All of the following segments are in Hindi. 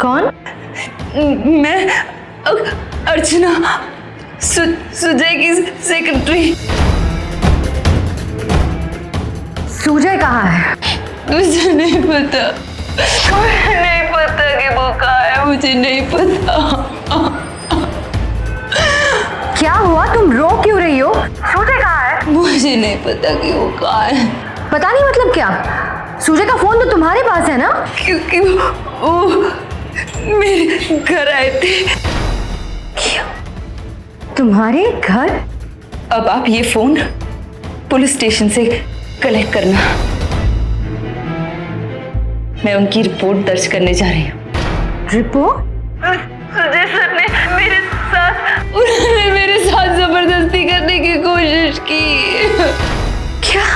कौन? मैं अर्चना, सुजय की सेक्रेटरी। सुजय कहाँ है? मुझे नहीं पता, मुझे नहीं पता कि वो कहाँ है, मुझे नहीं पता। क्या हुआ? तुम रो क्यों रही हो? सुजय कहाँ है? मुझे नहीं पता कि वो कहाँ है। पता नहीं मतलब क्या? सुजय का फोन तो तुम्हारे पास है ना? क्योंकि वो मेरे घर आए थे। क्यों? तुम्हारे घर? अब आप ये फोन पुलिस स्टेशन से कलेक्ट करना। मैं उनकी रिपोर्ट दर्ज करने जा रही हूँ। रिपोर्ट? सुजय सर ने उन्होंने मेरे साथ जबरदस्ती करने की कोशिश की। क्या?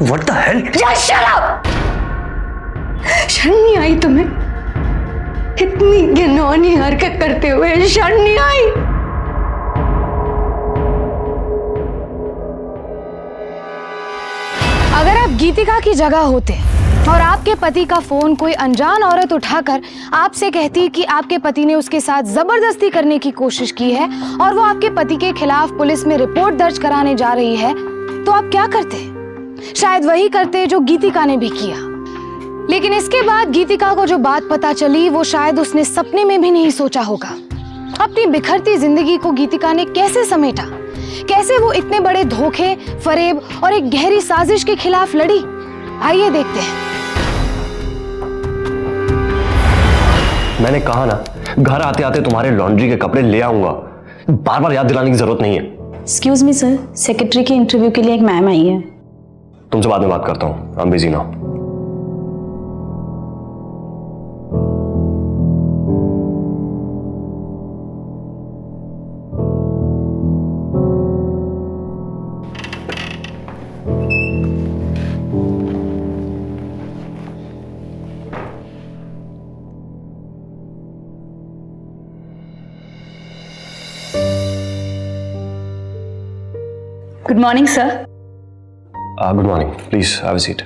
What the hell? Shut up! शर्म नहीं आई तुम्हें? इतनी घिनौनी हरकत करते हुए शर्म नहीं आई? अगर आप गीतिका की जगह होते और आपके पति का फोन कोई अनजान औरत उठाकर आपसे कहती कि आपके पति ने उसके साथ जबरदस्ती करने की कोशिश की है और वो आपके पति के खिलाफ पुलिस में रिपोर्ट दर्ज कराने जा रही है, तो आप क्या करते? शायद वही करते जो गीतिका ने भी किया। लेकिन इसके बाद गीतिका को जो बात पता चली वो शायद उसने सपने में भी नहीं सोचा होगा। अपनी बिखरती जिंदगी को गीतिका ने कैसे समेटा, कैसे वो इतने बड़े धोखे, फरेब और एक गहरी साजिश के खिलाफ लड़ी। आइए देखते हैं। मैंने कहा ना, घर आते आते तुम्हारे लॉन्ड्री के कपड़े ले आऊंगा। बार बार याद दिलाने की जरूरत नहीं है। एक्सक्यूज मी सर, सेक्रेटरी के इंटरव्यू के लिए एक मैम आई है। तुमसे बाद में बात करता हूँ, I am busy now. Good morning sir. Good morning, please have a seat.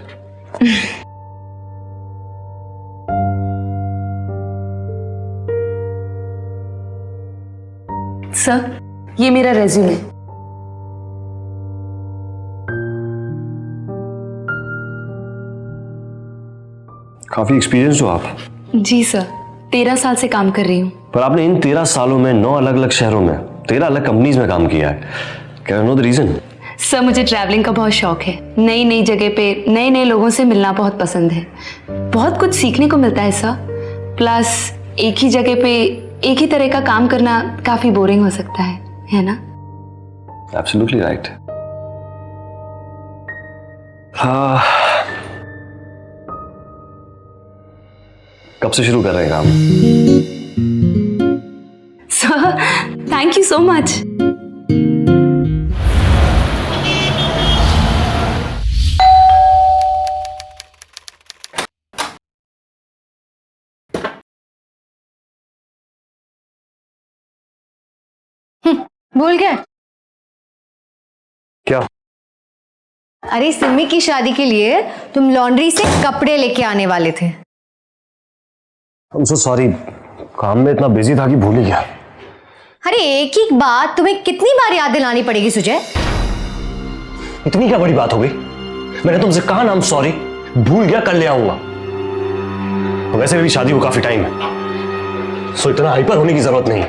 Sir, ये मेरा रेज्यूमे। काफी एक्सपीरियंस हो आप। जी सर, 13 साल से काम कर रही हूँ। पर आपने इन 13 सालों में 9 अलग अलग शहरों में 13 अलग कंपनीज में काम किया है। Can I know the reason? Sir, मुझे ट्रैवलिंग का बहुत शौक है। नई नई जगह पे नए नए लोगों से मिलना बहुत पसंद है। बहुत कुछ सीखने को मिलता है सर। प्लस एक ही जगह पे एक ही तरह का काम करना काफी बोरिंग हो सकता है ना? Absolutely right. हाँ, कब से शुरू कर रहे हैं काम? Sir, thank you so much. भूल गए? क्या? अरे सिमी की शादी के लिए तुम लॉन्ड्री से कपड़े लेके आने वाले थे। I'm so sorry, काम में इतना बिजी था कि भूल ही गया। अरे एक ही बात तुम्हें कितनी बार याद दिलानी पड़ेगी सुजय? इतनी क्या बड़ी बात हो गई? मैंने तुमसे कहा ना, I'm sorry, भूल गया, कल ले आऊंगा। वैसे भी शादी को काफी टाइम है, सो इतना हाइपर होने की जरूरत नहीं।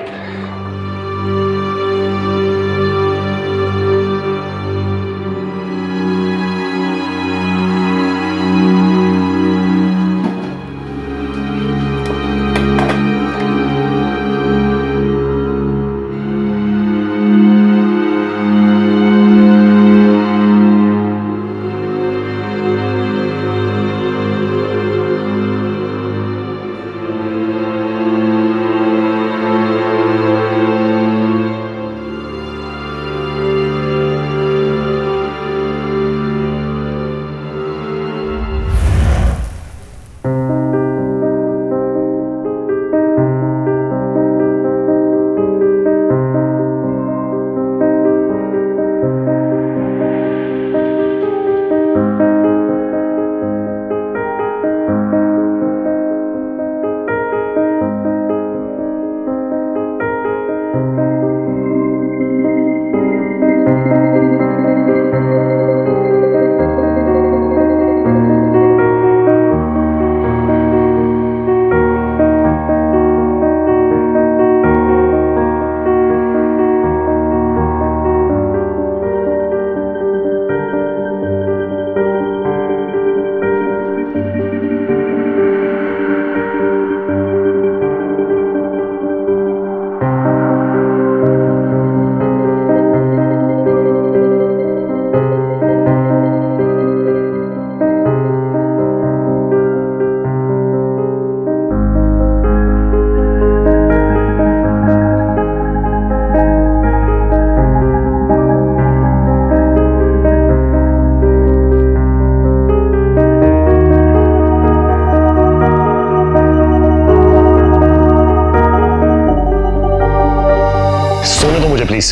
प्लीज,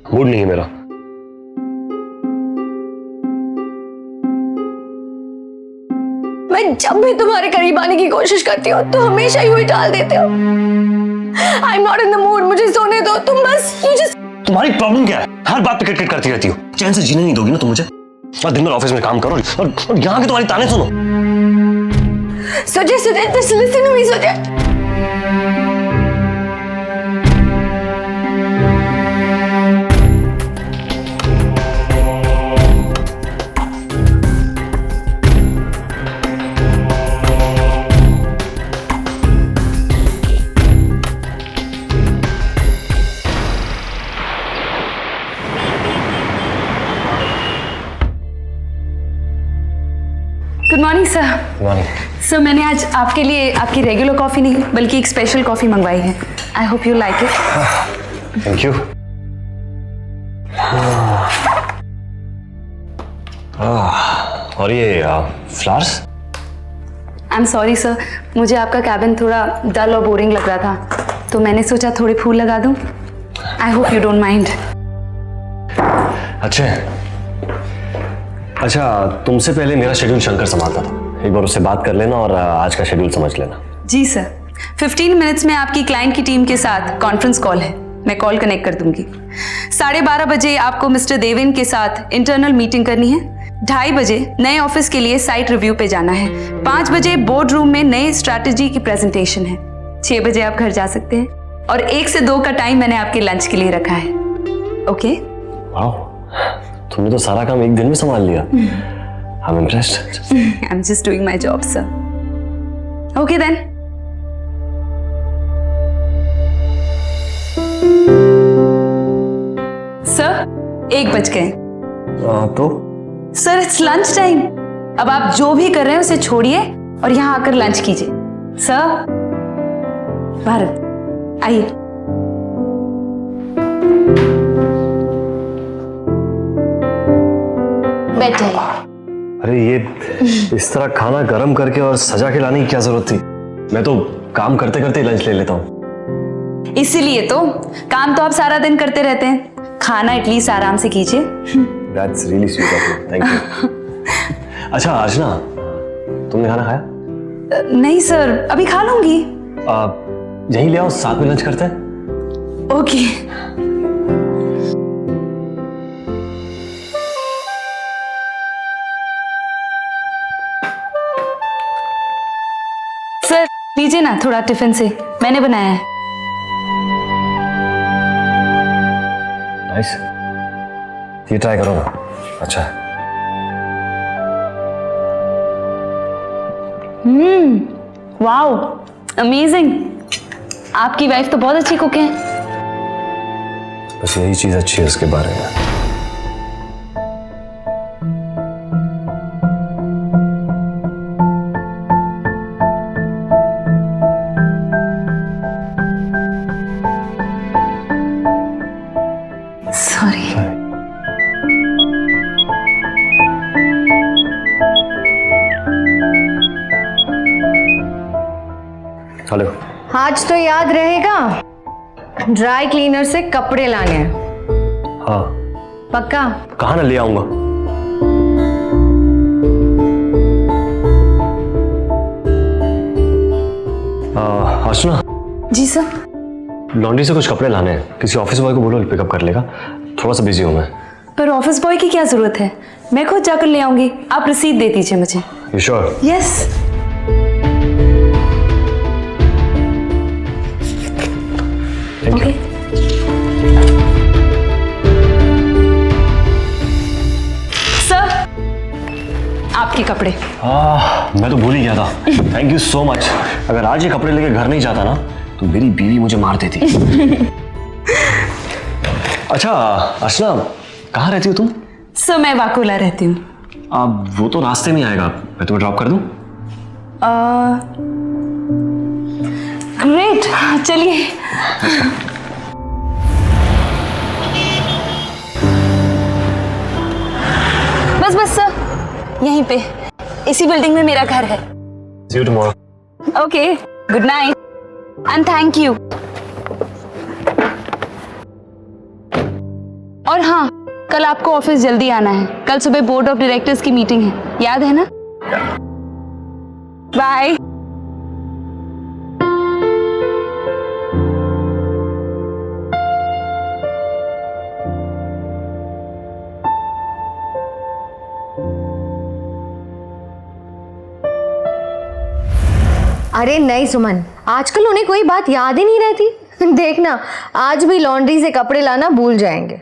मूड नहीं है मेरा। मैं जब भी तुम्हारे करीब आने की कोशिश करती हूँ तो हमेशा यूं ही टाल देते हो। I am not in the mood, मुझे सोने दो। तुम बस तुम्हारी प्रॉब्लम क्या है? हर बात पे किट करती रहती हो। चैन से जीने नहीं दोगी ना तुम मुझे? और दिन भर ऑफिस में काम करो और यहाँ के तुम्हारी ताने सुनो। Sujay, just listen to me, Sujay. Good morning sir. Morning. Sir मैंने आज आपके लिए आपकी रेगुलर कॉफ़ी नहीं बल्कि एक स्पेशल कॉफ़ी मंगवाई है। I hope you like it. Thank you. और ये flowers? I am sorry sir, मुझे आपका कैबिन थोड़ा डल और बोरिंग लग रहा था तो मैंने सोचा थोड़े फूल लगा दूं। I hope you don't mind. अच्छा, तुमसे पहले मेरा शेड्यूल शंकर संभालता था। एक बार उससे बात कर लेना और आज का शेड्यूल समझ लेना। जी सर। 15 मिनट्स में आपकी क्लाइंट की टीम के साथ कॉन्फ्रेंस कॉल है, मैं कॉल कनेक्ट कर दूंगी। 12:30 बजे आपको मिस्टर देवेन के साथ इंटरनल मीटिंग करनी है। 2:30 बजे नए ऑफिस के लिए साइट रिव्यू पे जाना है। 5 बजे बोर्ड रूम में नए स्ट्रैटेजी की प्रेजेंटेशन है। 6 बजे आप घर जा सकते हैं और 1 से 2 का टाइम मैंने आपके लंच के लिए रखा है। ओके? वाह, तुमने तो सारा काम एक दिन में संभाल लिया। I'm impressed. I'm just doing my job, sir. Okay then. Sir, 1 बज गए। तो? Sir, it's lunch time. अब आप जो भी कर रहे हैं उसे छोड़िए और यहाँ आकर लंच कीजिए। सर, भारत, आइए। बैठिए। अरे ये इस तरह खाना गरम करके और सजा के लाने की क्या जरूरत थी? मैं तो काम करते करते लंच ले लेता हूँ। इसीलिए तो काम तो आप सारा दिन करते रहते हैं, खाना एटलीस्ट आराम से कीजिए। That's really sweet of you. Thank you. अच्छा अर्चना, तुमने खाना खाया? नहीं सर, अभी खा लूंगी। यहीं ले आओ, साथ में लंच करते हैं। ओके। सर लीजिए ना थोड़ा टिफिन से, मैंने बनाया है। नाइस, ये ट्राई करो ना, अच्छा है। Wow, amazing. आपकी वाइफ तो बहुत अच्छी कुक है। बस यही चीज अच्छी है उसके बारे में। सॉरी। हेलो। आज तो याद रहेगा, ड्राई क्लीनर से कपड़े लाने हैं। हाँ। पक्का? कहाँ ना ले आऊंगा। अर्चना। जी सर। लॉन्ड्री से कुछ कपड़े लाने हैं, किसी ऑफिस बॉय को बोलो पिकअप कर लेगा। थोड़ा सा बिजी हूँ मैं। पर ऑफिस बॉय की क्या जरूरत है, मैं खुद जाकर ले आऊंगी। आप रसीद दे दीजिए मुझे। You sure? Yes. Okay. Sir, आपके कपड़े। मैं तो भूल ही गया था। Thank you so much. अगर आज ये कपड़े लेके घर नहीं जाता ना तो मेरी बीवी मुझे मार देती। अच्छा अर्चना, कहाँ रहती हो तुम? सर मैं वाकोला रहती हूँ। वो तो रास्ते में आएगा, मैं तुम्हें ड्रॉप कर दूं? ग्रेट, चलिए। बस सर, यहीं पे इसी बिल्डिंग में मेरा घर है। See you tomorrow. Okay, good night and thank you. और हाँ, कल आपको ऑफिस जल्दी आना है। कल सुबह बोर्ड ऑफ डायरेक्टर्स की मीटिंग है, याद है ना? बाय। अरे नहीं सुमन, आजकल उन्हें कोई बात याद ही नहीं रहती। देखना, आज भी लॉन्ड्री से कपड़े लाना भूल जाएंगे।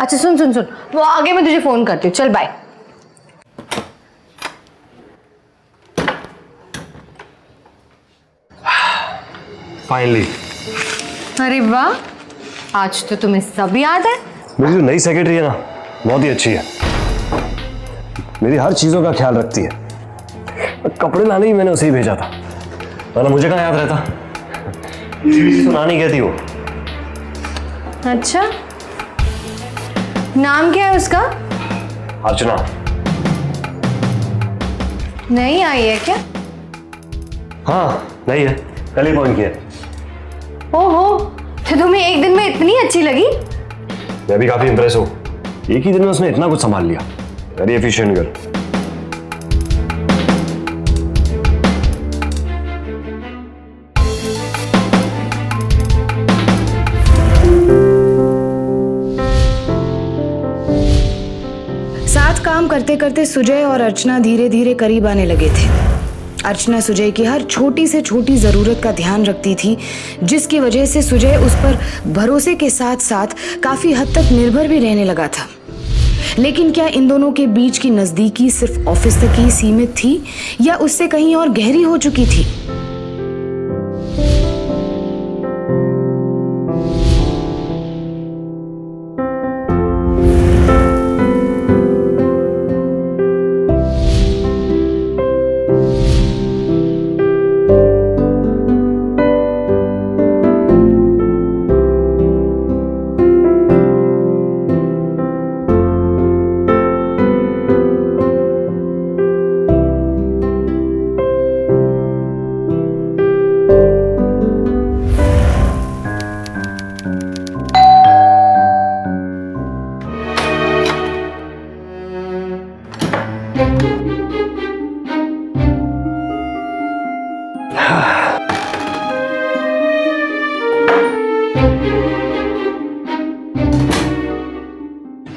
अच्छा सुन सुन सुन, वो आगे मैं तुझे फोन करती हूँ, चल बाय। फाइनली। अरे वाह, आज तो तुम्हें सब याद है। मेरी जो नई सेक्रेटरी है ना, बहुत ही अच्छी है। मेरी हर चीजों का ख्याल रखती है। कपड़े लाने ही मैंने उसे ही भेजा था, वरना मुझे कहाँ याद रहता। सुनानी कहती हो। अच्छा, नाम क्या है उसका? अर्चना। नहीं आई है क्या? हाँ नहीं है, कल ही फोन किया। ओहो, तो तुम्हें एक दिन में इतनी अच्छी लगी? मैं भी काफी इंप्रेस हूँ। एक ही दिन में उसने इतना कुछ संभाल लिया। Very efficient girl. साथ काम करते करते सुजय और अर्चना धीरे धीरे करीब आने लगे थे। अर्चना सुजय की हर छोटी से छोटी ज़रूरत का ध्यान रखती थी, जिसकी वजह से सुजय उस पर भरोसे के साथ साथ काफ़ी हद तक निर्भर भी रहने लगा था। लेकिन क्या इन दोनों के बीच की नज़दीकी सिर्फ ऑफिस तक ही सीमित थी या उससे कहीं और गहरी हो चुकी थी?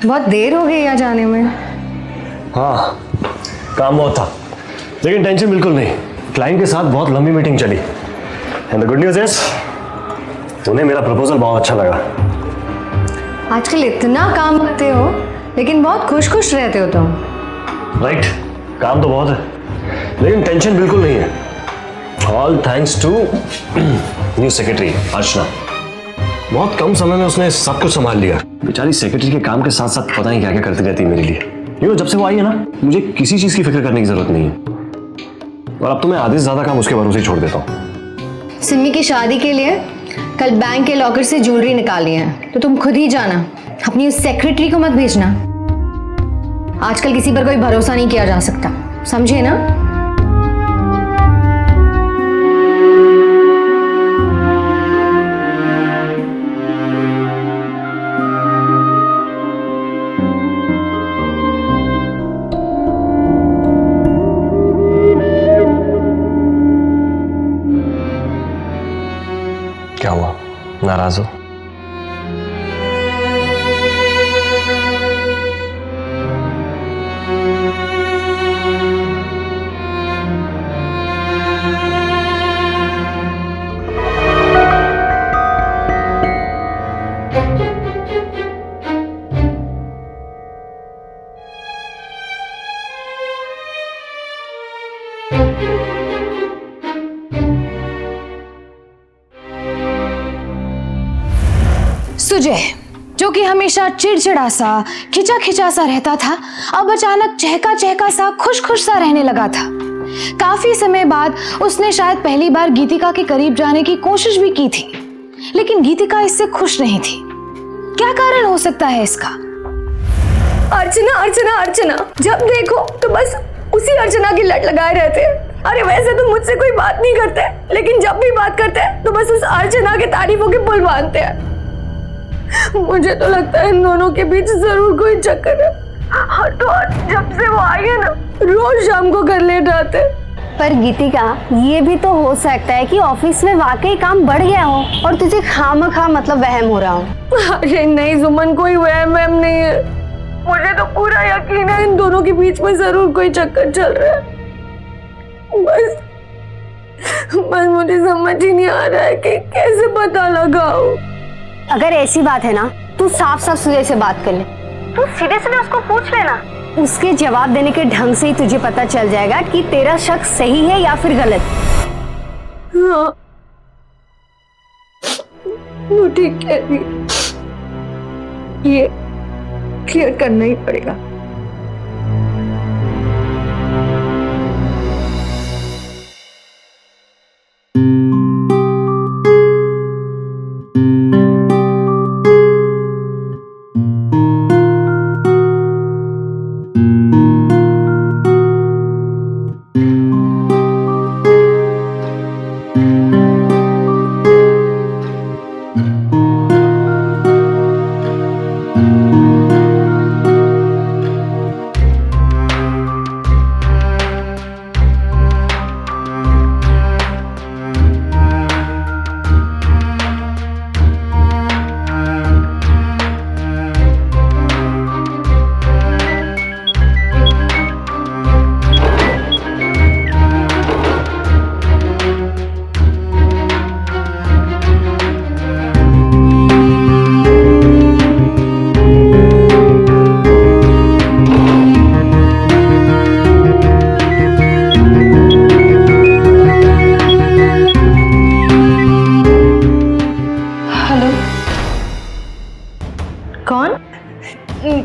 बहुत देर हो गई यहाँ जाने में। हाँ, काम बहुत था, लेकिन टेंशन बिल्कुल नहीं। क्लाइंट के साथ बहुत लंबी मीटिंग चली। And the good news is, उन्हें मेरा प्रपोजल बहुत अच्छा लगा। आजकल इतना काम करते हो, लेकिन बहुत खुश खुश रहते हो तुम। राइट, काम तो बहुत है, लेकिन टेंशन बिल्कुल नहीं है। All thanks to new secretary Archana. बहुत कम समय में उसने सब कुछ संभाल लिया। बेचारी सेक्रेटरी के काम के साथ साथ पता नहीं क्या क्या करती रहती है मेरे लिए। जब से वो आई है ना, मुझे किसी चीज की फिक्र करने की जरूरत नहीं है। और अब तो मैं आधे से ज्यादा काम उसके भरोसे ही छोड़ देता हूँ। सिमी की शादी के लिए कल बैंक के लॉकर से ज्वेलरी निकाली है, तो तुम खुद ही जाना, अपनी उस सेक्रेटरी को मत भेजना। आजकल किसी पर कोई भरोसा नहीं किया जा सकता, समझे ना? क्या हुआ, नाराज हो? सुजय, जो कि हमेशा चिड़चिड़ा सा, खिंचा खिंचा सा रहता था, अब अचानक चहका चहका सा, खुश खुश सा रहने लगा था। काफी समय बाद उसने शायद पहली बार गीतिका के करीब जाने की कोशिश भी की थी, लेकिन गीतिका इससे खुश नहीं थी। क्या कारण हो सकता है इसका? अर्चना अर्चना अर्चना, जब देखो तो बस उसी अर्चना की लट लगाए रहते हैं। अरे वैसे तो मुझसे कोई बात नहीं करते, लेकिन जब भी बात करते हैं तो बस उस अर्चना के तारीफों के पुल बांधते हैं। मुझे तो लगता है इन दोनों के बीच जरूर कोई चक्कर है। हाँ, तो जब से वो आई है ना, रोज शाम को घर लेट आते। पर गीतिका, ये भी तो हो सकता है कि ऑफिस में वाकई काम बढ़ गया हो और तुझे खामखा मतलब वहम हो रहा हो। अरे नहीं सुमन, कोई वहम नहीं है। मुझे तो पूरा यकीन है इन दोनों के बीच में जरूर कोई चक्कर चल रहा है। बस मुझे समझ ही नहीं आ रहा है कि कैसे पता लगाऊं। अगर ऐसी बात है ना, तू साफ साफ सुजय से बात कर ले। तू सीधे सीधे उसको पूछ लेना। उसके जवाब देने के ढंग से ही तुझे पता चल जाएगा कि तेरा शक सही है या फिर गलत। हाँ, वो ठीक कह रही है। ये क्लियर करना ही पड़ेगा।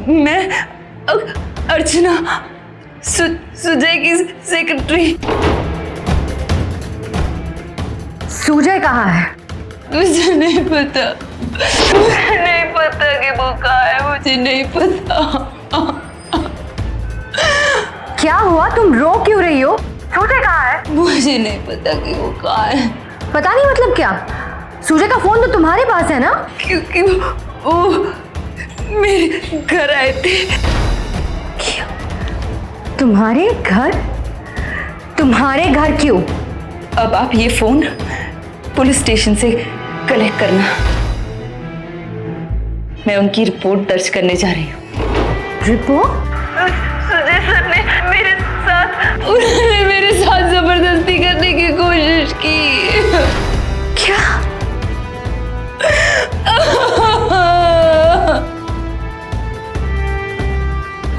मैं अर्चना, सुजय की सेक्रेटरी। सुजय कहाँ है? मुझे नहीं पता, मुझे नहीं पता कि वो कहाँ है, मुझे नहीं पता। क्या हुआ? तुम रो क्यों रही हो? सुजय कहाँ है? मुझे नहीं पता कि वो कहाँ है। पता नहीं मतलब क्या? सुजय का फोन तो तुम्हारे पास है ना? क्योंकि वो मेरे घर आए थे। क्या? तुम्हारे घर? तुम्हारे घर क्यों? अब आप ये फोन पुलिस स्टेशन से कलेक्ट करना। मैं उनकी रिपोर्ट दर्ज करने जा रही हूँ। रिपोर्ट? सुजय सर ने मेरे साथ जबरदस्ती करने की कोशिश की। क्या?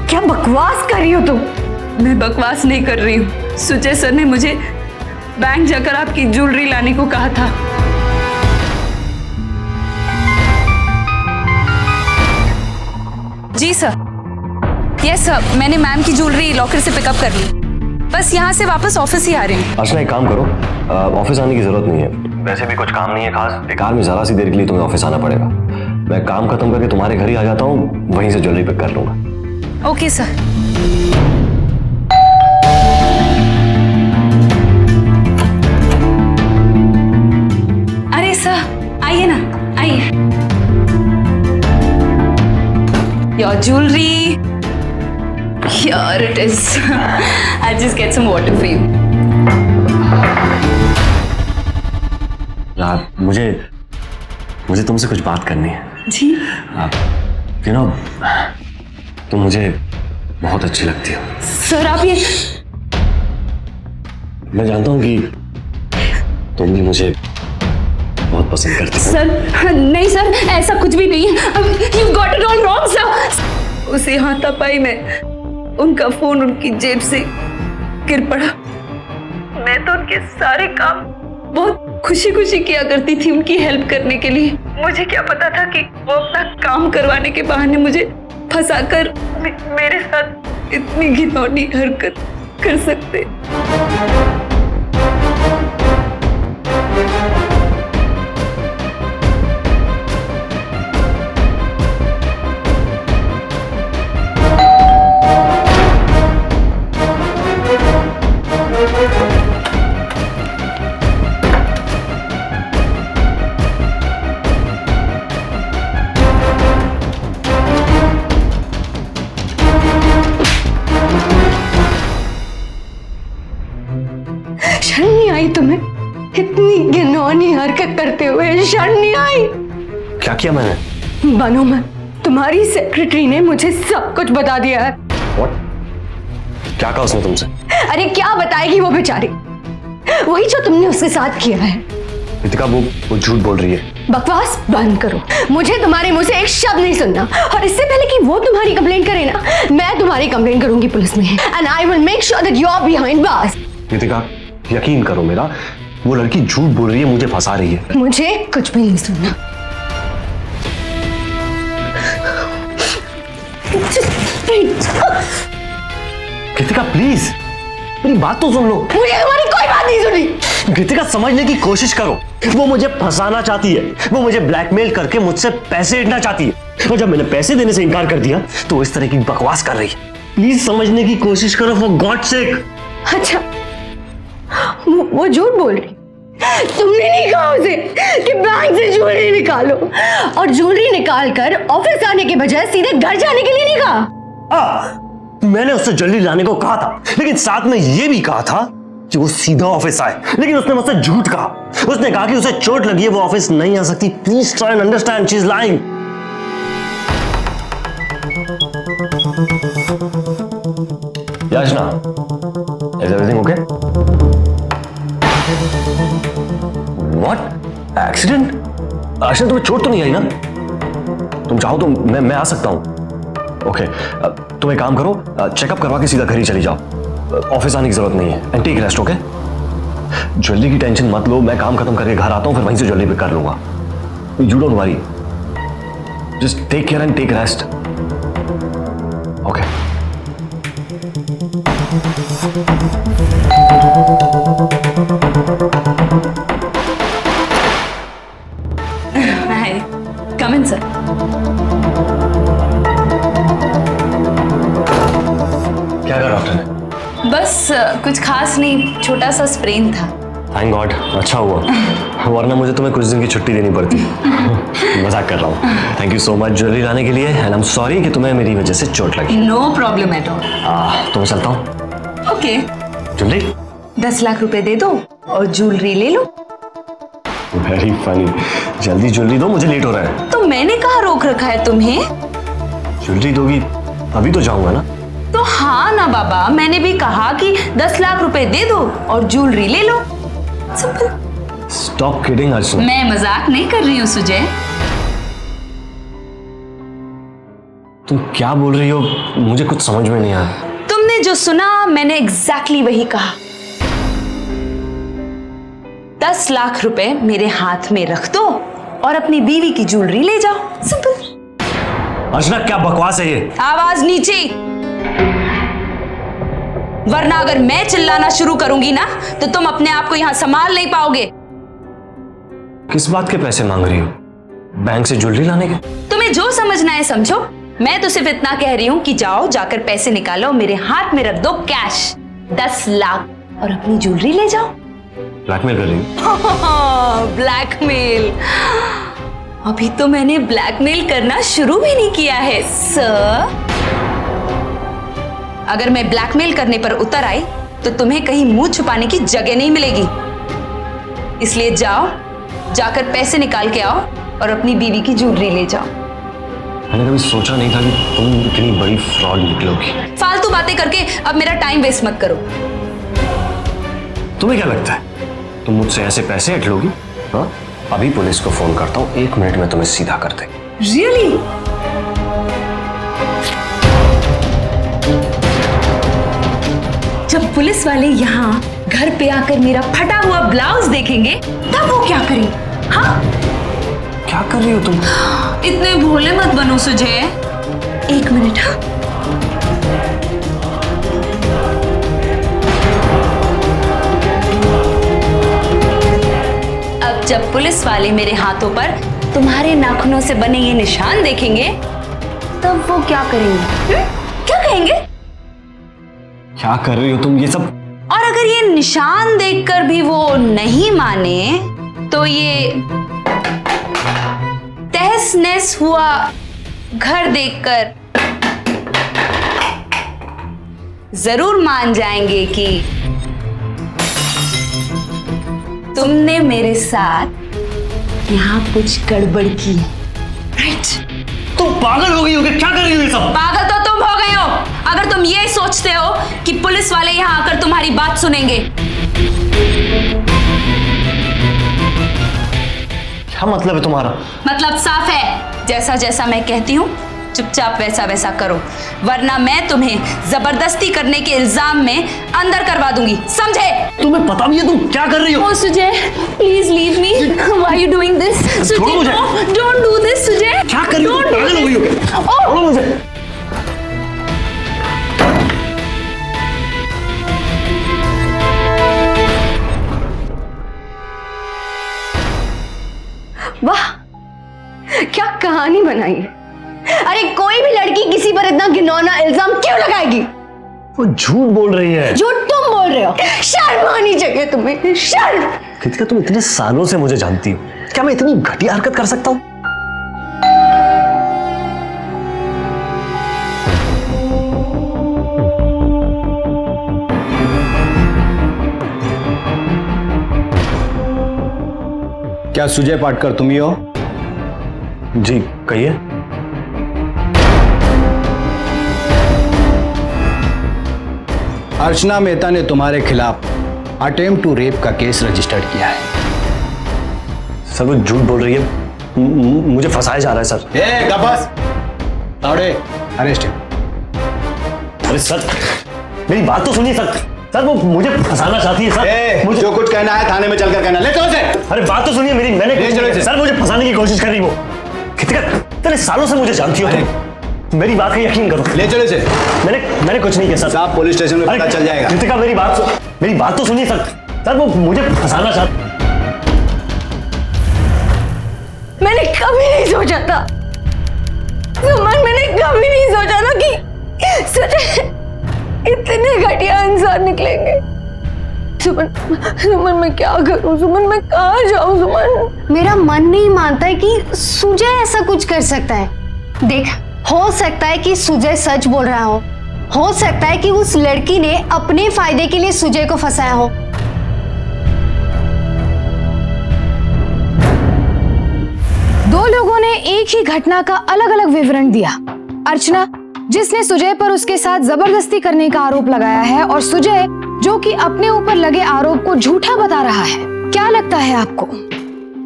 क्या बकवास कर रही हो तुम? मैं बकवास नहीं कर रही हूँ। सुजय सर ने मुझे बैंक जाकर आपकी ज्वेलरी लाने को कहा था। जी सर। यस सर, मैंने मैम की ज्वेलरी लॉकर से पिकअप कर ली। बस यहाँ से वापस ऑफिस ही आ रही हूँ। अर्चना, एक काम करो, ऑफिस आने की जरूरत नहीं है। वैसे भी कुछ काम नहीं है खास। बेकार में जरा सी देर के लिए तुम्हें ऑफिस आना पड़ेगा। मैं काम खत्म करके तुम्हारे घर ही आ जाता हूँ, वहीं से ज्वेलरी पिक कर लूंगा। Okay sir. अरे सर, आइए ना, आइए। Your jewellery, here it is. I'll just get some water for you. यार, मुझे तुमसे कुछ बात करनी है। जी। यू नो, तुम मुझे बहुत अच्छी लगती हो। सर आप ये, मैं जानता हूँ कि तुम भी मुझे बहुत पसंद करती हो। सर नहीं सर, ऐसा कुछ भी नहीं है। You got it all wrong sir. उसी हाथापाई में उनका फोन उनकी जेब से गिर पड़ा। मैं तो उनके सारे काम बहुत खुशी खुशी किया करती थी उनकी हेल्प करने के लिए। मुझे क्या पता था कि वो अपना काम करवाने के बहाने मुझे फंसाकर मेरे साथ इतनी घिनौनी हरकत कर सकते। हुए शर्म नहीं आई? क्या किया मैंने? बानो मैम, तुम्हारी सेक्रेटरी ने मुझे सब कुछ बता दिया है। What? क्या कहा उसने तुमसे? अरे क्या बताएगी वो बेचारी, वही जो तुमने उसके साथ किया है। रितिका, वो झूठ बोल रही है। बकवास बंद करो, मुझे तुम्हारे मुंह से एक शब्द नहीं सुनना। और इससे पहले कि वो तुम्हारी कंप्लेंट करे ना, मैं तुम्हारी कंप्लेंट करूंगी पुलिस में, and I will make sure that you are behind bars. Ritika, यकीन करो मेरा, वो लड़की झूठ बोल रही है, मुझे फंसा रही है। मुझे कुछ भी नहीं सुनना। रितिका प्लीज, मेरी बात तो सुन लो। मुझे तुम्हारी कोई बात नहीं सुनी। रितिका, समझने की कोशिश करो। वो मुझे फंसाना चाहती है, वो मुझे ब्लैकमेल करके मुझसे पैसे लेना चाहती है, और जब मैंने पैसे देने से इनकार कर दिया तो वो इस तरह की बकवास कर रही है। प्लीज समझने की कोशिश करो, फॉर गॉड सेक। अच्छा, वो झूठ बोल रही। तुमने नहीं कहा उसे कि बैंक से ज्वेलरी निकालो, और ज्वेलरी निकाल कर ऑफिस आने के बजाय सीधे घर जाने के लिए नहीं कहा? मैंने उससे जल्दी लाने को कहा था, लेकिन साथ में ये भी कहा था कि वो सीधा ऑफिस आए, लेकिन उसने मुझसे झूठ कहा। उसने कहा कि उसे चोट लगी है, वो ऑफिस नहीं आ सकती। Please try and understand, she is lying. Yachana, is everything okay? What? Accident? Asha, तुम्हें चोट तो नहीं आई ना? तुम चाहो तो मैं आ सकता हूं। ओके, तुम एक काम करो, चेकअप करवा के सीधा घर ही चली जाओ, ऑफिस आने की जरूरत नहीं है। And take rest, okay? Jewellery की टेंशन मत लो, मैं काम खत्म करके घर आता हूं, फिर वहीं से ज्वेलरी पिक कर लूंगा। You don't worry, just take care and take rest, okay? Hi, come in sir. क्या कहा डॉक्टर ने? बस कुछ खास नहीं, छोटा सा स्प्रेन था। थैंक गॉड, अच्छा हुआ, वरना मुझे तुम्हें कुछ दिन की छुट्टी देनी पड़ती। मजाक कर रहा हूँ। Thank you so much jewellery लाने के लिए, एंड आई एम सॉरी कि तुम्हें मेरी वजह से चोट लगी। No problem at all. तो मैं चलता हूँ। Okay, jewellery? 10 लाख रुपए दे दो और ज्वेलरी ले लो। वेरी फनी, जल्दी ज्वेलरी दो, मुझे लेट हो रहा है। तो मैंने कहाँ रोक रखा है तुम्हें? ज्वेलरी दोगी अभी तो जाऊंगा ना। तो हाँ ना बाबा, मैंने भी कहा कि 10 लाख रुपए दे दो और ज्वेलरी ले लो, सिंपल। स्टॉप किडिंग अर्चना। मैं मजाक नहीं कर रही हूँ सुजय। तुम क्या बोल रही हो, मुझे कुछ समझ में नहीं आया। तुमने जो सुना मैंने एग्जैक्टली वही कहा। 10 लाख रुपए मेरे हाथ में रख दो और अपनी बीवी की ज्वेलरी ले जाओ, सिंपल। अर्चना, क्या बकवास है ये? आवाज नीचे, वरना अगर मैं चिल्लाना शुरू करूंगी ना तो तुम अपने आप को यहां संभाल नहीं पाओगे। किस बात के पैसे मांग रही हो? बैंक से ज्वेलरी लाने के? तुम्हें जो समझना है समझो, मैं तो सिर्फ इतना कह रही हूं कि जाओ, जाकर पैसे निकालो, मेरे हाथ में रख दो कैश 10 लाख और अपनी ज्वेलरी ले जाओ। ब्लैकमेल कर रही हो? ब्लैकमेल? अभी तो मैंने ब्लैकमेल करना शुरू भी नहीं किया है सर। अगर मैं ब्लैकमेल करने पर उतर आई तो तुम्हें कहीं मुंह छुपाने की जगह नहीं मिलेगी। इसलिए जाओ, जाकर पैसे निकाल के आओ और अपनी बीवी की ज्वेलरी ले जाओ। मैंने कभी सोचा नहीं था कि तुम इतनी बड़ी फ्रॉड निकलोगी। फालतू बातें करके अब मेरा टाइम वेस्ट मत करो। तुम्हें क्या लगता है तुम मुझसे ऐसे पैसे हट लोगी? हाँ, अभी पुलिस को फोन करता हूँ, 1 मिनट में तुम्हें सीधा कर दे। रियली? जब पुलिस वाले यहाँ घर पे आकर मेरा फटा हुआ ब्लाउज देखेंगे तब वो क्या करेंगे? हाँ, क्या कर रही हो तुम? इतने भोले मत बनो सुजय। 1 मिनट। हाँ, अब जब पुलिस वाले मेरे हाथों पर तुम्हारे नाखूनों से बने ये निशान देखेंगे तब वो क्या करेंगे? क्या कहेंगे? क्या कर रही हो तुम ये सब? और अगर ये निशान देखकर भी वो नहीं माने तो ये तहस नहस हुआ घर देखकर जरूर मान जाएंगे कि तुमने मेरे साथ यहाँ कुछ गड़बड़ की है, राइट? तुम पागल हो गई हो क्या कर रही हो ये सब? पागल तो तुम हो गए हो अगर तुम ये सोचते हो कि पुलिस वाले यहाँ आकर तुम्हारी बात सुनेंगे। क्या मतलब है तुम्हारा? मतलब साफ है, जैसा जैसा मैं कहती हूँ चुपचाप वैसा वैसा करो, वरना मैं तुम्हें जबरदस्ती करने के इल्जाम में अंदर करवा दूंगी, समझे? तुम्हें पता भी है तुम क्या कर रही हो? Oh, Sujay, please leave me. Why are you doing this? छोड़ो मुझे। No, don't do this, Sujay. क्या कर रही हो? Don't do पागल हो गई हो क्या? छोड़ो मुझे। वाह, क्या कहानी बनाई है। अरे कोई भी लड़की किसी पर इतना घिनौना इल्जाम क्यों लगाएगी? वो झूठ बोल रही है। झूठ तुम बोल रहे हो। शर्म आनी चाहिए तुम्हें, शर्म। कृतिका, तुम इतने सालों से मुझे जानती हो, क्या मैं इतनी घटिया हरकत कर सकता हूँ? क्या सुजय पाटकर तुम ही हो? जी कहिए। अर्चना मेहता ने तुम्हारे खिलाफ अटेम्प्ट टू रेप का केस रजिस्टर्ड किया है। सर वो झूठ बोल रही है, मुझे फंसाया जा रहा है सर। ए गबस, तावड़े, अरेस्ट हिम। अरे सर मेरी बात तो सुनिए सर। सर वो मुझे फंसाना चाहती है सर। मुझे जो कुछ कहना है थाने में चलकर कहना। ले चलो से। अरे बात तो सुनिए मेरी, मैंने ले चलो इसे। सर मुझे फंसाने की कोशिश कर रही वो। कृतिका, इतने सालों से मुझे जानती हो तुम, मेरी बात का यकीन करो। ले चलो इसे। मैंने कुछ नहीं किया सर। साहब पुलिस स्टेशन में पता चल जाएगा। कृतिका मेरी बात तो सुनिए सर। सर वो मुझे फंसाना चाहती। मैंने कभी नहीं सोचा था सुमन, मैंने कभी नहीं सोचा था कि सुजय इतने घटिया इंसान निकलेंगे। सुमन मैं क्या करूं? सुमन मैं कहाँ जाऊं? सुमन, मेरा मन नहीं मानता है कि सुजय ऐसा कुछ कर सकता है। देख, हो सकता है कि सुजय सच बोल रहा हो सकता है कि उस लड़की ने अपने फायदे के लिए सुजय को फंसाया हो। दो लोगों ने एक ही घटना का अलग अलग विवरण दिया। अर्चना, जिसने सुजय पर उसके साथ जबरदस्ती करने का आरोप लगाया है, और सुजय जो कि अपने ऊपर लगे आरोप को झूठा बता रहा है। क्या लगता है आपको,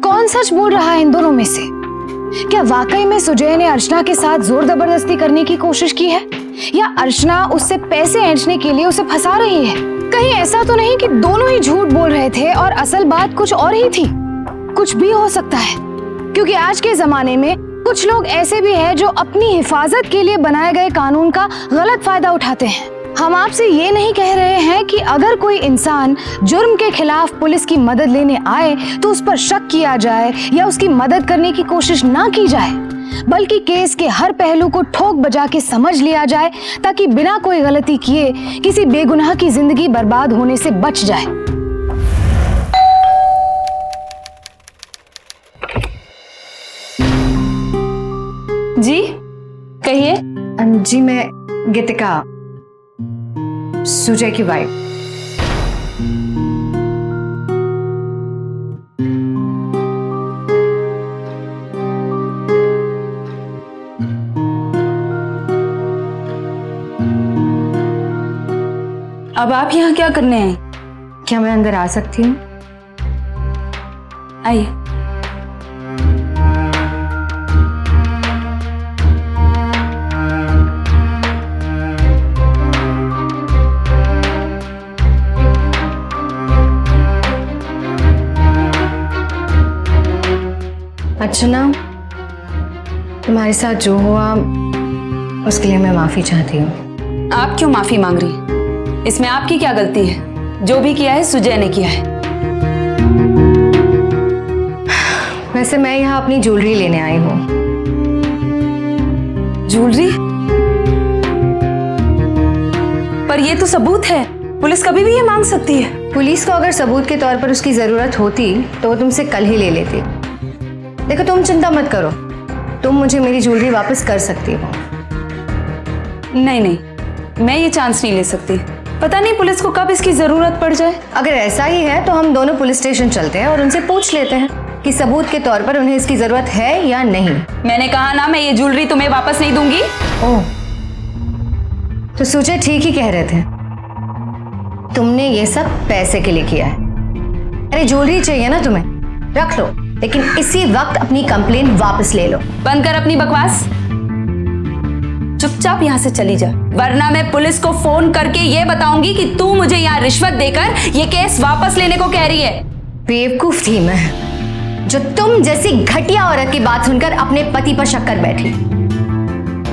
कौन सच बोल रहा है इन दोनों में से? क्या वाकई में सुजय ने अर्चना के साथ जोर जबरदस्ती करने की कोशिश की है, या अर्चना उससे पैसे ऐंठने के लिए उसे फंसा रही है? कहीं ऐसा तो नहीं कि दोनों ही झूठ बोल रहे थे और असल बात कुछ और ही थी? कुछ भी हो सकता है, क्योंकि आज के जमाने में कुछ लोग ऐसे भी हैं जो अपनी हिफाजत के लिए बनाए गए कानून का गलत फायदा उठाते हैं। हम आपसे ये नहीं कह रहे हैं कि अगर कोई इंसान जुर्म के खिलाफ पुलिस की मदद लेने आए तो उस पर शक किया जाए या उसकी मदद करने की कोशिश ना की जाए, बल्कि केस के हर पहलू को ठोक बजा के समझ लिया जाए, ताकि बिना कोई गलती किए किसी बेगुनाह की जिंदगी बर्बाद होने से बच जाए। जी कहिए। जी मैं गीतिका, सुजय की वाइफ। अब आप यहाँ क्या करने हैं? क्या मैं अंदर आ सकती हूँ? आइए। अर्चना, तुम्हारे साथ जो हुआ उसके लिए मैं माफी चाहती हूँ। आप क्यों माफी मांग रही हैं? इसमें आपकी क्या गलती है? जो भी किया है सुजय ने किया है। वैसे मैं यहाँ अपनी ज्वेलरी लेने आई हूँ। ज्वेलरी? पर ये तो सबूत है, पुलिस कभी भी ये मांग सकती है। पुलिस को अगर सबूत के तौर पर उसकी जरूरत होती तो वो तुमसे कल ही ले लेती। देखो, तुम चिंता मत करो, तुम मुझे मेरी ज्वेलरी वापस कर सकती हो। नहीं नहीं, मैं ये चांस नहीं ले सकती। पता नहीं पुलिस को कब इसकी जरूरत पड़ जाए। अगर ऐसा ही है तो हम दोनों पुलिस स्टेशन चलते हैं और उनसे पूछ लेते हैं। कि सबूत के तौर पर उन्हें इसकी जरूरत है या नहीं। मैंने कहा ना, मैं ये ज्वेलरी तुम्हें वापस नहीं दूंगी। ओह, तो सूचे ठीक ही कह रहे थे। तुमने ये सब पैसे के लिए किया है। अरे ज्वेलरी चाहिए ना तुम्हें, रख लो, लेकिन इसी वक्त अपनी कंप्लेन वापस ले लो। बंद कर अपनी बकवास, चुपचाप यहाँ से चली जा, वरना मैं पुलिस को फोन करके ये बताऊंगी कि तू मुझे यहाँ रिश्वत देकर ये केस वापस लेने को कह रही है। बेवकूफ थी मैं, जो तुम जैसी घटिया औरत की बात सुनकर अपने पति पर शक कर बैठी।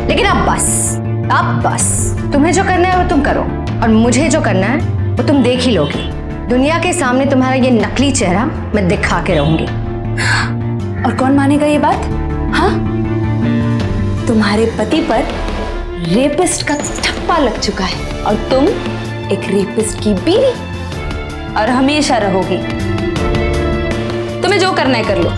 लेकिन अब बस तुम्हें जो करना है वो तुम करो, और मुझे जो करना है वो तुम देख ही लोगी। दुनिया के सामने तुम्हारा ये नकली चेहरा मैं दिखा के रहूंगी। और कौन मानेगा ये बात? हाँ, तुम्हारे पति पर रेपिस्ट का ठप्पा लग चुका है और तुम एक रेपिस्ट की बीवी, और हमेशा रहोगी। तुम्हें जो करना है कर लो।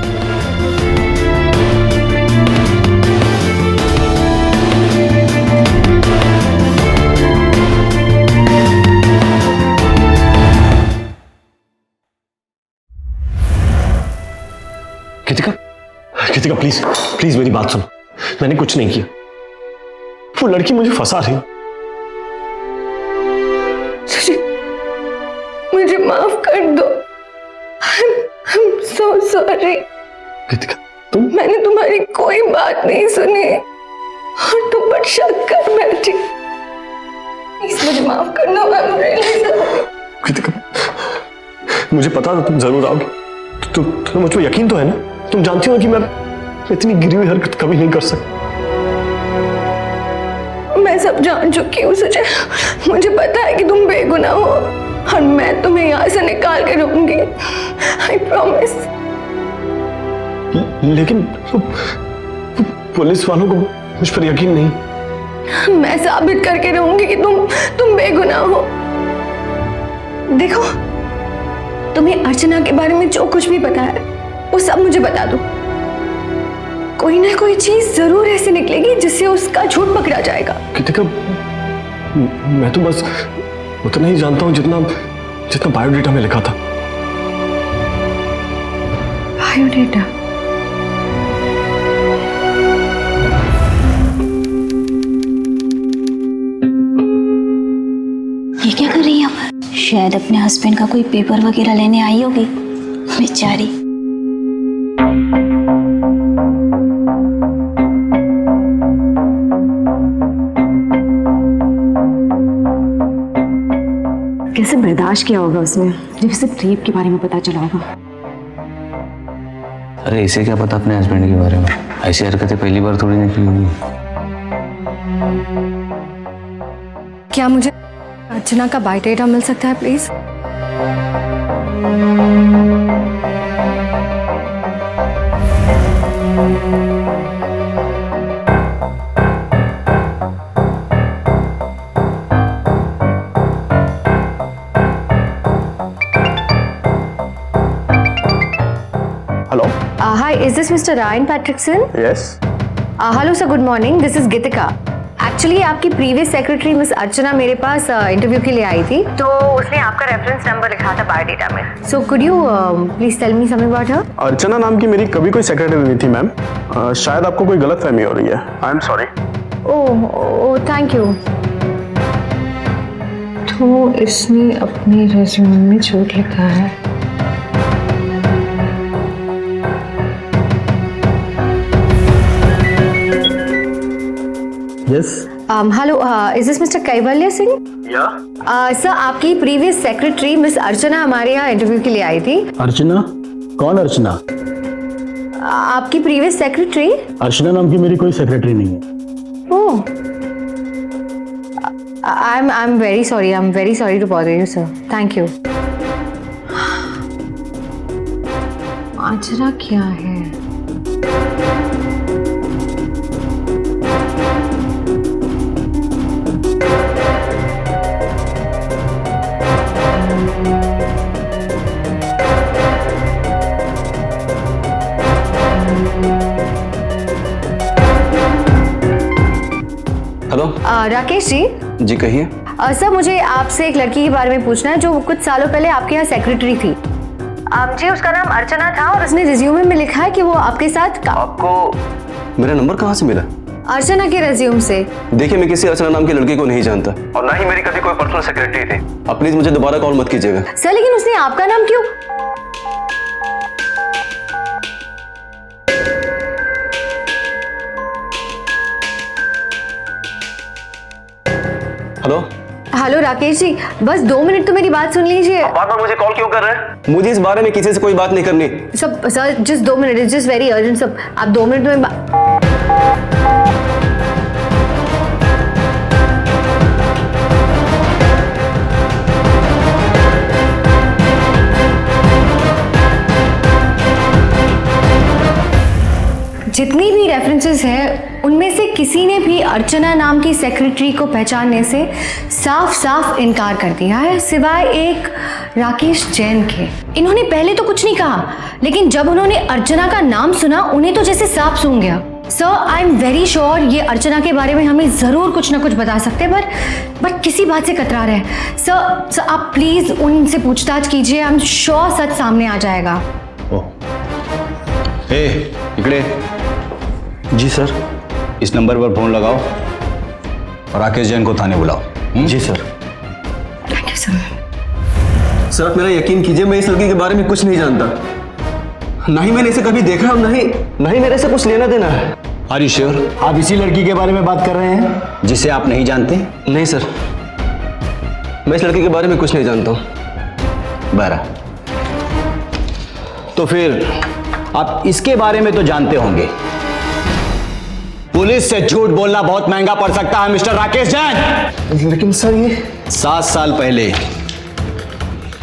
कृतिका प्लीज मेरी बात सुनो। मैंने कुछ नहीं किया, वो लड़की मुझे फंसा रही। मुझे माफ कर दो। I'm so sorry। कृतिका तुम, मैंने तुम्हारी कोई बात नहीं सुनी और तुम पर शक कर बैठी। प्लीज मुझे माफ कर दो। I'm really sorry। कृतिका मुझे पता था तुम जरूर आओगे। तुम्हें मुझ पर यकीन तो है ना? तुम जानती हो कि मैं इतनी गिरी हुई हरकत कभी नहीं कर सकता। मैं सब जान चुकी हूँ सुजय, मुझे पता है कि तुम बेगुनाह हो और मैं तुम्हें यहाँ से निकाल के रहूंगी। I promise। लेकिन पुलिस वालों को मुझ पर यकीन नहीं। मैं साबित करके रहूंगी कि तुम बेगुनाह हो। देखो, तुम्हें अर्चना के बारे में जो कुछ भी पता है वो सब मुझे बता दो। कोई ना कोई चीज जरूर ऐसी निकलेगी जिससे उसका झूठ पकड़ा जाएगा। कृतिका मैं तो बस उतना ही जानता हूँ जितना बायोडेटा में लिखा था। बायोडेटा? ये क्या कर रही है यहाँ पर? शायद अपने हस्बैंड का कोई पेपर वगैरह लेने आई होगी बेचारी। कैसे बर्दाश्त किया होगा उसने जब उसे रेप के बारे में पता चला होगा। अरे इसे क्या पता अपने हस्बैंड के बारे में? ऐसी हरकतें पहली बार थोड़ी ना की होगी। क्या मुझे अर्चना का बायोडेटा मिल सकता है please? Hello. Hi, is this Mr. Ryan Patrickson? Yes. Hello sir, good morning. This is Geetika. Actually आपकी प्रीवियस सेक्रेटरी मिस अर्चना मेरे पास इंटरव्यू के लिए आई थी, तो उसने आपका रेफरेंस नंबर लिखा था बायोडेटा में। So could you please tell me something about her? Archana नाम की मेरी कभी कोई सेक्रेटरी नहीं थी मैम। शायद आपको कोई गलतफहमी हो रही है। I am sorry. Oh thank you. तो इसने अपने रेज्यूमे में झूठ लिखा है। Yes. Hello, is this mister कैवल्य सिंह? या सर, आपकी प्रीवियस सेक्रेटरी मिस अर्चना हमारे यहाँ इंटरव्यू के लिए आई थी। अर्चना? कौन अर्चना? आपकी प्रीवियस सेक्रेटरी। अर्चना नाम की मेरी कोई सेक्रेटरी नहीं है। ओह, I'm very sorry. I'm very sorry to bother you, sir. Thank you. अर्चना क्या है? हेलो। राकेश जी। जी कहिए। सर, मुझे आपसे एक लड़की के बारे में पूछना है जो कुछ सालों पहले आपके यहाँ सेक्रेटरी थी। जी उसका नाम अर्चना था और उसने रिज्यूमे में लिखा है कि वो आपके साथ आपको मेरा नंबर कहाँ से मिला? अर्चना के रिज्यूम से। देखिए, मैं किसी अर्चना नाम की लड़की को नहीं जानता और ना ही मेरी कभी कोई पर्सनल सेक्रेटरी थी। आप प्लीज मुझे दोबारा कॉल मत कीजिएगा। सर लेकिन उसने आपका नाम क्यों? हेलो हेलो राकेश जी, बस 2 मिनट तो मेरी बात सुन लीजिए। बार बार मुझे कॉल क्यों कर रहे हैं? मुझे इस बारे में किसी से कोई बात नहीं करनी। Sir just 2 minute, it's just very urgent. सब आप 2 मिनट में जितनी भी रेफरेंसेस है उनमें से किसी ने भी अर्चना नाम की सेक्रेटरी को पहचानने से साफ साफ इनकार कर दिया है, सिवाय एक राकेश जैन के। इन्होंने पहले तो कुछ नहीं कहा, लेकिन जब उन्होंने अर्चना का नाम सुना उन्हें तो जैसे सांप सूंघ गया। Sir I am very sure ये अर्चना के बारे में हमें जरूर कुछ ना कुछ बता सकते हैं, बट किसी बात से कतरा रहे हैं। सर आप प्लीज उनसे पूछताछ कीजिए, आई एम श्योर सच सामने आ जाएगा। इकड़े। जी सर। इस नंबर पर फोन लगाओ और राकेश जैन को थाने बुलाओ। जी sir. Thank you sir. Sir आप मेरा यकीन कीजिए, मैं इस लड़की के बारे में कुछ नहीं जानता। ना ही मैंने इसे कभी देखा और ना ही मेरे से कुछ लेना देना है। Are you sure? आप इसी लड़की के बारे में बात कर रहे हैं जिसे आप नहीं जानते? नहीं सर, मैं इस लड़की के बारे में कुछ नहीं जानता हूँ। 12। तो फिर आप इसके बारे में तो जानते होंगे। पुलिस से झूठ बोलना बहुत महंगा पड़ सकता है मिस्टर राकेश जैन। लेकिन सर ये 7 साल पहले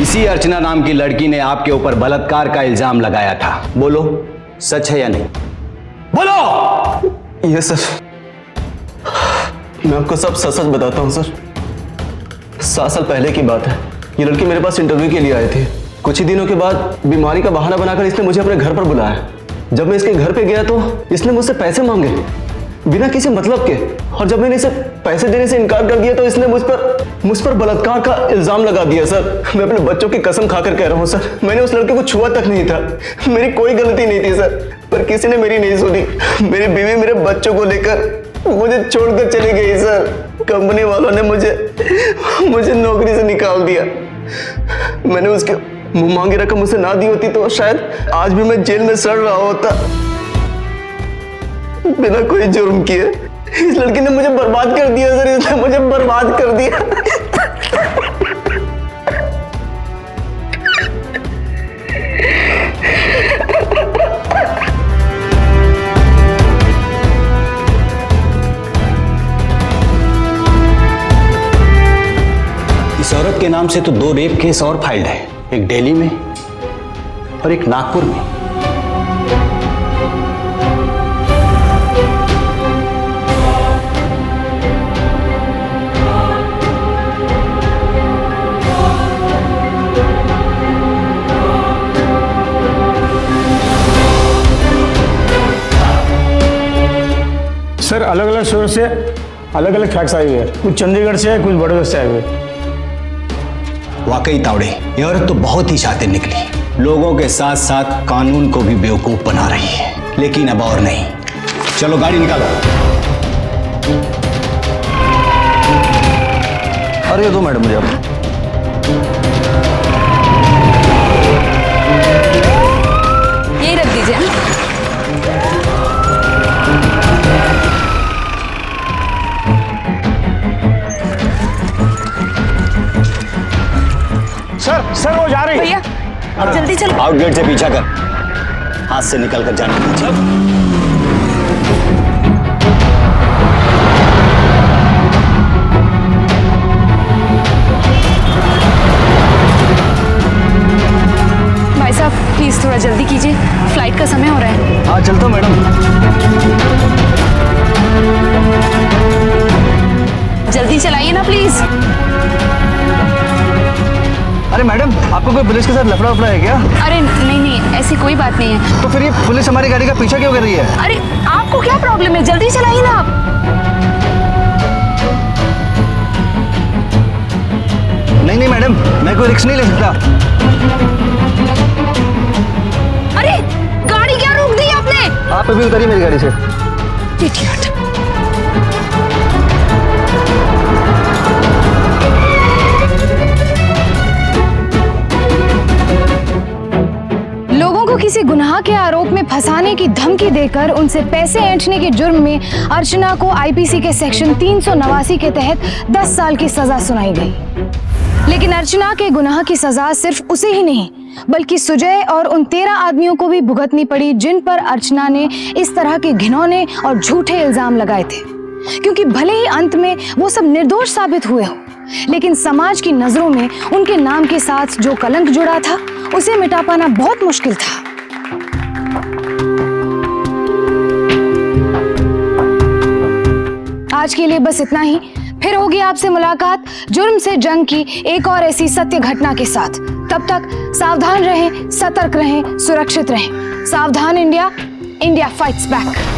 इसी अर्चना नाम की लड़की ने आपके ऊपर बलात्कार का इल्जाम लगाया था। बोलो सच है या नहीं? बोलो। ये सर, मैं आपको सब सच सच बताता हूँ सर। 7 साल पहले की बात है। ये लड़की मेरे पास इंटरव्यू के लिए आई थी। कुछ ही दिनों के बाद बीमारी का बहाना बनाकर इसने मुझे अपने घर पर बुलाया। जब मैं इसके घर पे गया तो इसने मुझसे पैसे मांगे बिना किसी मतलब के, और जब मैंने इसे पैसे देने से इनकार कर दिया तो इसने मुझ पर बलात्कार का इल्जाम लगा दिया। सर मैं अपने बच्चों की कसम खाकर कह रहा हूँ सर, मैंने उस लड़के को छुआ तक नहीं था। मेरी कोई गलती नहीं थी सर, पर किसी ने मेरी नहीं सुनी। मेरी बीवी मेरे बच्चों को लेकर मुझे छोड़कर चली गई सर। कंपनी वालों ने मुझे नौकरी से निकाल दिया। मैंने उसके मुंह मांगी रकम उसे ना दी होती तो शायद आज भी मैं जेल में सड़ रहा होता, बिना कोई जुर्म किए। इस लड़की ने मुझे बर्बाद कर दिया सर, इसने मुझे बर्बाद कर दिया। इस औरत के नाम से तो 2 रेप केस और फाइल्ड है, एक दिल्ली में और एक नागपुर में। सर अलग अलग सोर्स से अलग अलग फैक्ट्स आए हुए हैं, कुछ चंडीगढ़ से है, कुछ बड़ौदा से आए हुए हैं। वाकई तावड़े, ये औरत तो बहुत ही शातिर निकली। लोगों के साथ साथ कानून को भी बेवकूफ बना रही है, लेकिन अब और नहीं। चलो गाड़ी निकालो। अरे दो मैडम मुझे अब। यही रख दीजिए। सर वो जा रही है भैया अब जल्दी चलो। आउटगेट से पीछा कर, हाथ से निकल कर जाने दीजिए। भाई साहब प्लीज थोड़ा जल्दी कीजिए, फ्लाइट का समय हो रहा है। हाँ चलता हूँ मैडम। जल्दी चलाइए ना प्लीज। अरे मैडम, आपको कोई पुलिस के साथ लफड़ा वफड़ा है क्या? अरे नहीं नहीं, ऐसी कोई बात नहीं है। तो फिर ये पुलिस हमारी गाड़ी का पीछा क्यों कर रही है? अरे आपको क्या प्रॉब्लम है, जल्दी चलाइए ना आप। नहीं नहीं मैडम, मैं कोई रिस्क नहीं ले सकता। अभी उतरिए मेरी गाड़ी से। इडियट। लोगों को किसी गुनाह के आरोप में फंसाने की धमकी देकर उनसे पैसे ऐंठने के जुर्म में अर्चना को आईपीसी के सेक्शन 389 के तहत 10 साल की सजा सुनाई गई। लेकिन अर्चना के गुनाह की सजा सिर्फ उसे ही नहीं बल्कि सुजय और उन 13 आदमियों को भी भुगतनी पड़ी जिन पर अर्चना ने इस तरह के घिनौने और झूठे इल्जाम लगाए थे। क्योंकि भले ही अंत में वो सब निर्दोष साबित हुए हो, लेकिन समाज की नजरों में उनके नाम के साथ जो कलंक जुड़ा था उसे मिटा पाना बहुत मुश्किल था। आज के लिए बस इतना ही। फिर होगी आपसे मुलाकात जुर्म से जंग की एक और ऐसी सत्य घटना के साथ। तब तक सावधान रहें, सतर्क रहें, सुरक्षित रहें। सावधान इंडिया, इंडिया फाइट्स बैक।